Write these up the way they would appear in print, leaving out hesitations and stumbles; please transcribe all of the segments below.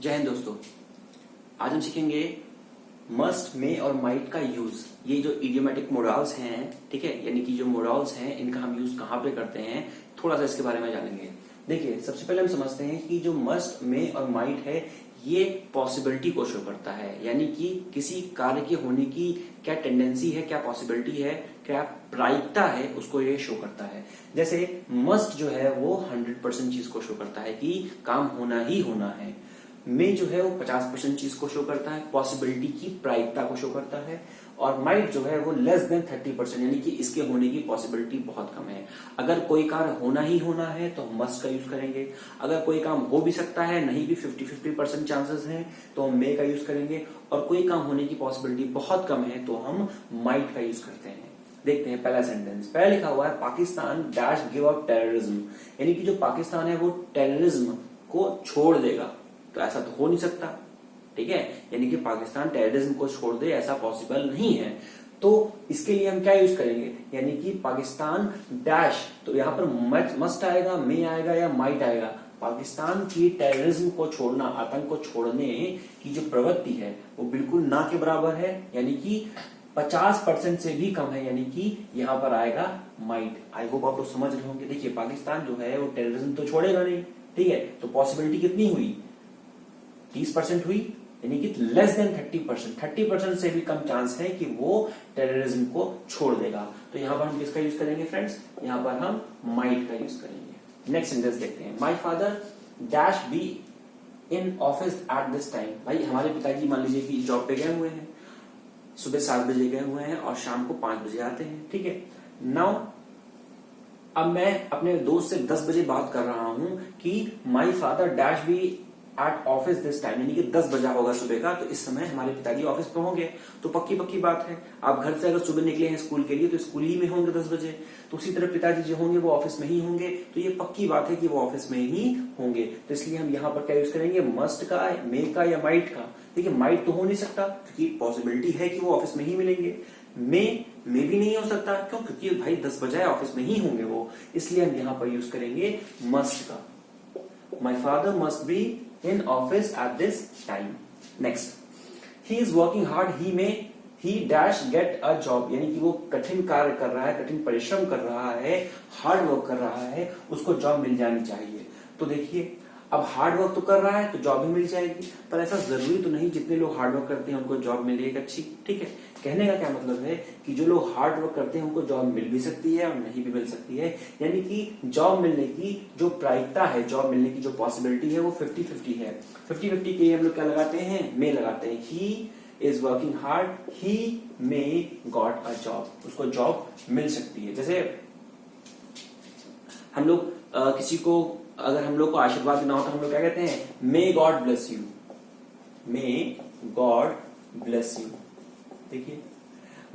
जय हिंद दोस्तों। आज हम सीखेंगे मस्ट, मे और माइट का यूज। ये जो इडियोमेटिक मोडाल्स हैं, ठीक है, यानी कि जो मोडाल्स हैं इनका हम यूज कहाँ पे करते हैं, थोड़ा सा इसके बारे में जानेंगे। देखिए, सबसे पहले हम समझते हैं कि जो मस्ट, मे और माइट है ये पॉसिबिलिटी को शो करता है, यानी कि किसी कार्य के होने की क्या टेंडेंसी है, क्या पॉसिबिलिटी है, क्या प्रायिकता है, उसको ये शो करता है। जैसे मस्ट जो है वो 100% चीज को शो करता है कि काम होना ही होना है। में जो है वो 50% चीज को शो करता है, पॉसिबिलिटी की प्रायिकता को शो करता है। और माइट जो है वो लेस देन 30%, यानी कि इसके होने की पॉसिबिलिटी बहुत कम है। अगर कोई कार्य होना ही होना है तो हम मस्ट का यूज करेंगे। अगर कोई काम हो भी सकता है, नहीं भी 50-50% चांसेस हैं, तो हम मे का यूज करेंगे। और कोई काम होने की पॉसिबिलिटी बहुत कम है तो हम माइट का यूज करते हैं। देखते हैं पहला सेंटेंस। पहले लिखा हुआ है Pakistan dash give up terrorism, यानी कि जो पाकिस्तान है वो टेररिज्म को छोड़ देगा। तो ऐसा तो हो नहीं सकता, ठीक है, यानी कि पाकिस्तान टेररिज्म को छोड़ दे ऐसा पॉसिबल नहीं है। तो इसके लिए हम क्या यूज करेंगे, यानी कि पाकिस्तान डैश, तो यहां पर मस्ट आएगा, मे आएगा या माइट आएगा। पाकिस्तान की टेररिज्म को छोड़ना, आतंक को छोड़ने की जो प्रवृत्ति है वो बिल्कुल ना के बराबर है, यानी कि 50% से भी कम है, यानी कि यहां पर आएगा माइट। आई होप आप लोग समझ रहे होंगे। देखिए, पाकिस्तान जो है वो टेररिज्म तो छोड़ेगा नहीं, ठीक है, तो पॉसिबिलिटी कितनी हुई, 30% हुई, यानी कि लेस देन 30%, 30% से भी कम चांस है कि वो टेररिज्म को छोड़ देगा। तो यहां पर हम किसका यूज करेंगे फ्रेंड्स, यहां पर हम माइट का यूज करेंगे। नेक्स्ट सेंटेंस देखते हैं। माई father dash be in office at this time. भाई हमारे पिताजी मान लीजिए कि जॉब पे गए हुए हैं, सुबह 7 बजे गए हुए हैं और शाम को 5 बजे आते हैं, ठीक है। नाउ अब मैं अपने दोस्त से 10 बजे बात कर रहा हूं कि my father dash be at office this time, यानी कि 10 बजा होगा सुबह का, तो इस समय हमारे पिताजी ऑफिस पे होंगे। तो पक्की पक्की बात है, आप घर से अगर सुबह निकले हैं स्कूल के लिए तो स्कूल ही में होंगे 10 बजे। तो उसी तरह पिताजी जो होंगे वो ऑफिस में ही होंगे, तो ये पक्की बात है कि वो ऑफिस में ही होंगे। तो इसलिए हम यहाँ पर क्या यूज करेंगे, मस्ट का, मे का या माइट का। देखिए, माइट तो हो नहीं सकता क्योंकि पॉसिबिलिटी है कि वो ऑफिस में ही मिलेंगे। मे भी नहीं हो सकता, क्यों, क्योंकि भाई 10 बजाय ऑफिस में ही होंगे वो, इसलिए हम यहाँ पर यूज करेंगे मस्ट का। My father must be in office at this time. Next, he is working hard, he dash get a job, यानी कि वो कठिन कार्य कर रहा है, कठिन परिश्रम कर रहा है, हार्ड वर्क कर रहा है, उसको जॉब मिल जानी चाहिए। तो देखिए, अब हार्ड वर्क तो कर रहा है तो जॉब भी मिल जाएगी, पर ऐसा जरूरी तो नहीं जितने लोग हार्ड वर्क करते हैं उनको जॉब मिलेगी अच्छी, ठीक है। कहने का क्या मतलब है कि जो लोग हार्ड वर्क करते हैं उनको जॉब मिल भी सकती है और नहीं भी मिल सकती है, यानी कि जॉब मिलने की जो प्रायिकता है, जॉब मिलने की जो पॉसिबिलिटी है वो 50-50 है। 50-50 के लिए हम लोग क्या लगाते हैं, मे लगाते हैं। He is working hard, he may got a job, उसको जॉब मिल सकती है। जैसे हम लोग किसी को, अगर हम लोग को आशीर्वाद देना हो तो हम लोग क्या कहते हैं, may God bless you, may God bless you. देखिए,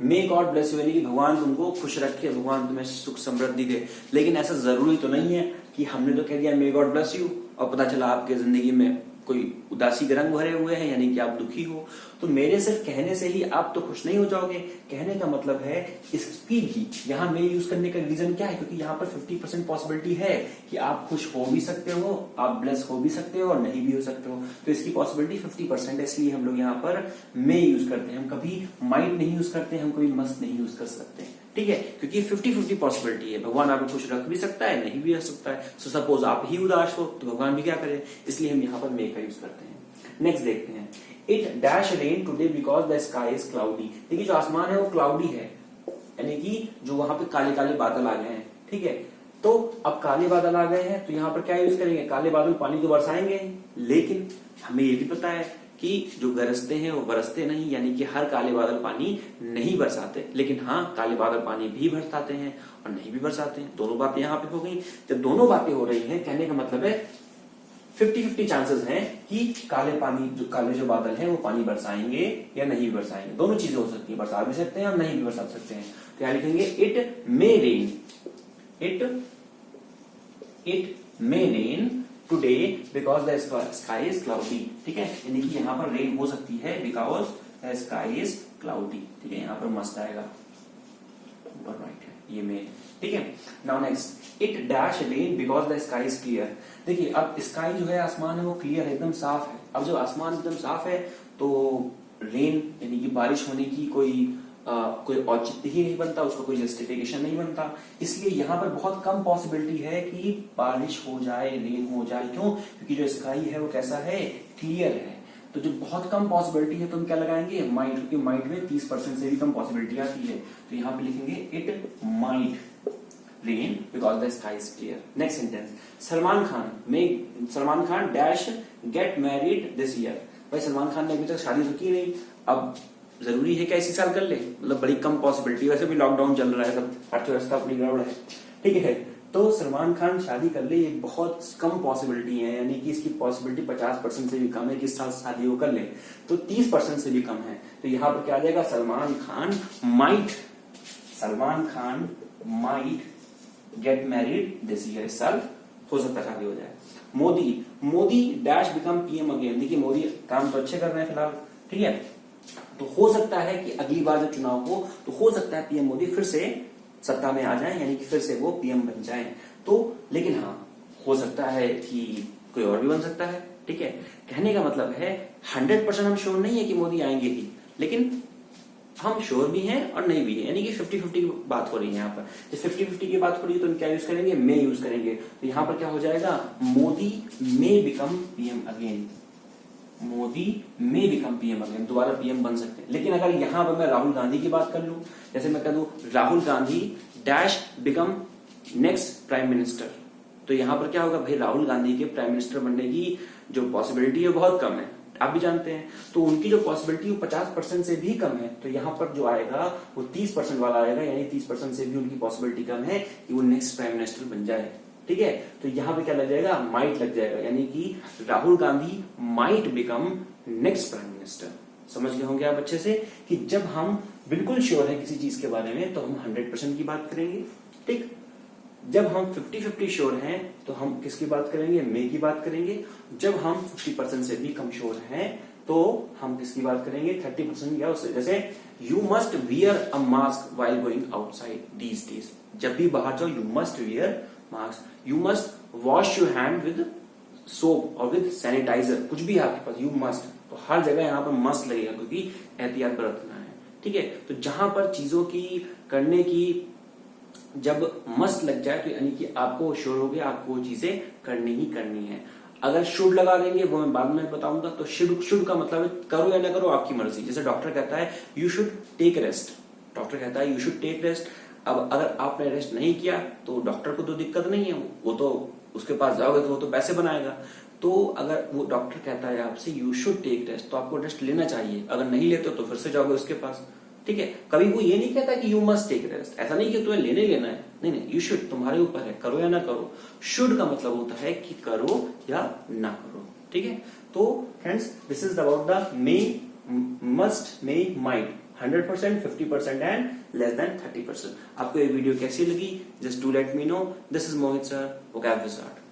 मे गॉड ब्लेस यू यानी कि भगवान तुमको खुश रखे, भगवान तुम्हें सुख समृद्धि दे। लेकिन ऐसा जरूरी तो नहीं है कि हमने तो कह दिया मे गॉड ब्लेस यू और पता चला आपके जिंदगी में कोई उदासी के रंग भरे हुए हैं, यानी कि आप दुखी हो। तो मेरे सिर्फ कहने से ही आप तो खुश नहीं हो जाओगे। कहने का मतलब है इसकी भी यहाँ मे यूज करने का रीजन क्या है, क्योंकि यहाँ पर 50% पॉसिबिलिटी है कि आप खुश हो भी सकते हो, आप ब्लेस हो भी सकते हो और नहीं भी हो सकते हो। तो इसकी पॉसिबिलिटी 50% है, इसलिए हम लोग यहाँ पर मे यूज करते हैं। हम कभी माइट नहीं यूज करते, हम कभी मस्ट नहीं यूज कर सकते, ठीक है, क्योंकि 50-50 पॉसिबिलिटी है। भगवान आपको खुश रख भी सकता है, नहीं भी रख सकता है। सो सपोज आप ही उदास हो तो भगवान भी क्या करे, इसलिए हम यहाँ पर मे का यूज करते हैं। नेक्स्ट देखते हैं। It dash rain today because the sky is cloudy. देखिए, जो आसमान है वो क्लाउडी है, यानी कि जो वहां पे काले काले बादल आ गए हैं, ठीक है। तो अब काले बादल आ गए हैं तो यहाँ पर क्या यूज करेंगे, काले बादल पानी तो बरसाएंगे, लेकिन हमें ये भी पता है कि जो गरजते हैं वो बरसते नहीं, यानी कि हर काले बादल पानी नहीं बरसाते। लेकिन हाँ, काले बादल पानी भी बरसाते हैं और नहीं भी बरसाते हैं। दोनों बातें यहाँ पे हो गई। जब दोनों बातें हो रही हैं, कहने का मतलब है 50-50 चांसेस हैं कि काले जो बादल हैं वो पानी बरसाएंगे या नहीं बरसाएंगे। दोनों चीजें हो सकती है, बरसा भी सकते हैं और नहीं भी बरसा सकते हैं। तो यहाँ लिखेंगे it may rain, it may rain today because the sky is cloudy, ठीक है, यानी कि यहाँ पर रेन हो सकती है because the sky is cloudy, ठीक है। यहाँ पर मस्ट आएगा, राइट है। ये मे, ठीक है। Now next, it dash rain because the sky is clear. देखिए अब स्काई जो है, आसमान है, वो क्लियर है, एकदम साफ है। अब जब आसमान एकदम साफ है तो रेन यानी कि बारिश होने की कोई औचित्य ही नहीं बनता, उसका कोई जस्टिफिकेशन नहीं बनता। इसलिए यहाँ पर बहुत कम पॉसिबिलिटी है कि बारिश हो जाए, रेन हो जाए। क्यों? क्योंकि जो स्काई है वो कैसा है, क्लियर है। तो जो बहुत कम पॉसिबिलिटी है तो हम क्या लगाएंगे, माइट, क्योंकि माइट में 30% से भी कम पॉसिबिलिटी आती है। तो यहाँ पे लिखेंगे it might rain because the sky is clear. Next sentence, Salman Khan dash get married this year. भाई सलमान खान ने अभी तक शादी तो की नहीं, अब जरूरी है क्या इसी साल कर ले? मतलब बड़ी कम पॉसिबिलिटी, वैसे भी लॉकडाउन चल रहा है, सब अर्थव्यवस्था अपनी गड़बड़ है, ठीक है। तो सलमान खान शादी कर ले, ये बहुत कम पॉसिबिलिटी है, यानी कि इसकी पॉसिबिलिटी 50% से भी कम है कि इस साल शादी वो कर ले, तो 30% से भी कम है। तो यहाँ पर क्या आ जाएगा, Salman Khan might get married this year, इस साल हो सकता है शादी हो जाए। Modi dash become PM again. देखिए मोदी काम तो अच्छे कर रहे हैं फिलहाल, ठीक है, तो हो सकता है कि अगली बार जब चुनाव हो तो हो सकता है पीएम मोदी फिर से सत्ता में आ जाए, यानी कि फिर से वो पीएम बन जाए। तो लेकिन हाँ, हो सकता है कि कोई और भी बन सकता है, ठीक है। कहने का मतलब है 100% हम श्योर नहीं है कि मोदी आएंगे ही, लेकिन हम श्योर भी हैं और नहीं भी है, यानी कि 50-50 की बात हो रही है। यहाँ पर जब 50-50 की बात हो रही है तो क्या यूज करेंगे, मे यूज करेंगे। तो यहाँ पर क्या हो जाएगा, Modi may become PM again. Modi में बिकम पीएम अगेन, दोबारा पीएम बन सकते हैं। लेकिन अगर यहां पर मैं राहुल गांधी की बात कर लूं, जैसे मैं कह दूं Rahul Gandhi dash become next prime minister, तो यहां पर क्या होगा, भाई राहुल गांधी के प्राइम मिनिस्टर बनने की जो पॉसिबिलिटी है बहुत कम है, आप भी जानते हैं। तो उनकी जो पॉसिबिलिटी वो 50% से भी कम है। तो यहां पर जो आएगा वो 30% वाला आएगा, यानी 30% से भी उनकी पॉसिबिलिटी कम है कि वो नेक्स्ट प्राइम मिनिस्टर बन जाए, ठीक है। तो यहां पे क्या लग जाएगा, माइट लग जाएगा, यानी कि Rahul Gandhi might become next prime minister. समझ गए होंगे आप अच्छे से कि जब हम बिल्कुल श्योर है किसी चीज के बारे में तो हम 100% की बात करेंगे, ठीक। जब हम 50-50 श्योर हैं तो हम किसकी बात करेंगे, मे की बात करेंगे। जब हम 50% से भी कम श्योर हैं तो हम किसकी बात करेंगे, 30% या उससे। जैसे you must wear a mask while going outside these days. जब भी बाहर जाओ you must wear mask. You must wash your hand with soap और विद सैनिटाइजर, कुछ भी है आपके पास, यू मस्ट। तो हर जगह यहाँ पर मस्ट लगेगा क्योंकि एहतियात बरतना है, ठीक है। तो जहां पर चीजों की करने की जब मस्ट लग जाए तो यानी कि आपको श्योर हो गया आपको वो चीजें करनी ही करनी है। अगर शुड लगा देंगे वो मैं बाद में बताऊंगा। तो शुड का मतलब है करो या ना करो आपकी मर्जी। जैसे डॉक्टर कहता है you should take rest, doctor कहता है यू शुड टेक रेस्ट। अब अगर आपने रेस्ट नहीं किया तो डॉक्टर को तो दिक्कत नहीं है, वो तो उसके पास जाओगे तो वो तो पैसे बनाएगा। तो अगर वो डॉक्टर कहता है आपसे यू शुड टेक रेस्ट तो आपको रेस्ट लेना चाहिए, अगर नहीं लेते तो फिर से जाओगे उसके पास, ठीक है। कभी वो ये नहीं कहता कि यू मस्ट टेक रेस्ट, ऐसा नहीं कि तुम्हें लेने लेना है, नहीं, यू शुड तुम्हारे ऊपर है, करो या ना करो। शुड का मतलब होता है कि करो या ना करो, ठीक है। तो friends this is about the may, must, may, might, 100%, 50% and less than 30%। आपको ये वीडियो कैसी लगी, just do let me know. This is Mohit sir, vocab wizard.